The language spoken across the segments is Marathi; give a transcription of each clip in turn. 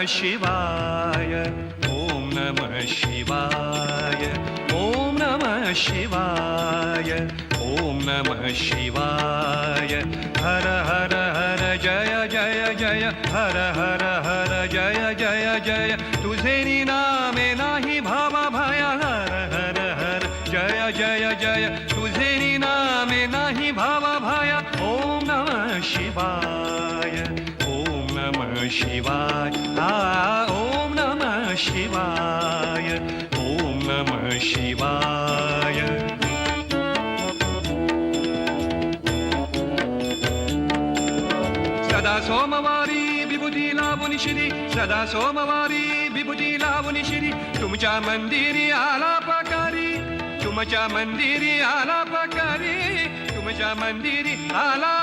शिवाय ओम नमः शिवाय ओम नमः शिवाय ओम नमः शिवाय हर हर हर जय जय जय हर हर हर जय जय जय तुझे नामे नाही भावा भय हर हर हर जय जय जय तुझे नामे नाही भावा भय ओम नमः शिवाय ओम नमः शिवाय ओम नमः शिवाय ओम नमः शिवाय सदा सोमवारी विभूती लावून श्री सदा सोमवारी विभूती लावून श्री तुमच्या मंदिरी आला पकारी तुमच्या मंदिरी आला पकारी तुमच्या मंदिरी आला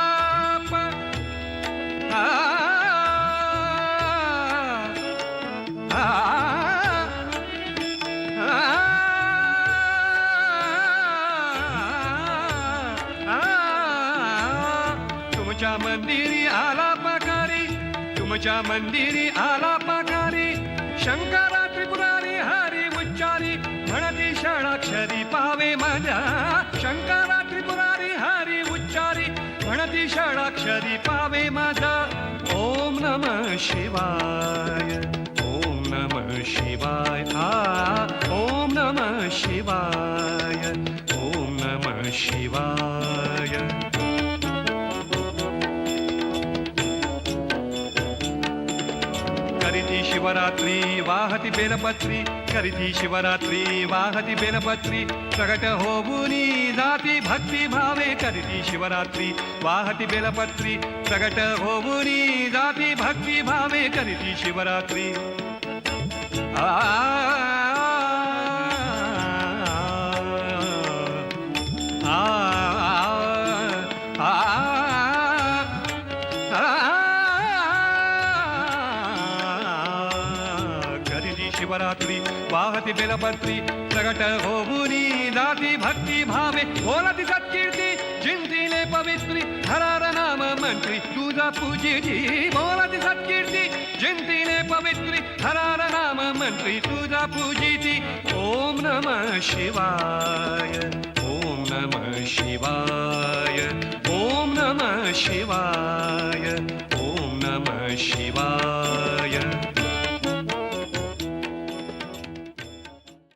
तुमच्या मंदिरी आला पकारी तुमच्या मंदिरी आला पकारी शंकरा त्रिपुरारी हरी उच्चारी म्हणती षडाक्षरी पावे माझ्या शंकरा त्रिपुरारी हरी उच्चारी म्हणती षडाक्षरी पावे माझा ओम नमः शिवाय ओम नमः शिवाय ओम नमः शिवाय ओम नमः शिवाय करीती शिवरात्री वाहती बेलपत्री करीती शिवरात्री वाहती बेलपत्री प्रगट होऊनी जाती भक्ती भावे करीती शिवरात्री वाहती बेलपत्री प्रगट होऊनी जाती भक्ती भावे करीती शिवरात्री शिवरात्री वाहती बेलपत्री प्रगट होऊनी जाती भक्ती भावे बोलती सत्कीर्ती जिंतीले पवित्री हरार नाम मंत्री तुझा पूजिती बोलती सत्कीर्ती जिंतीले पवित्री हरार नाम मंत्री तुझा पूजिती ओम नमः शिवाय ओम नमः शिवाय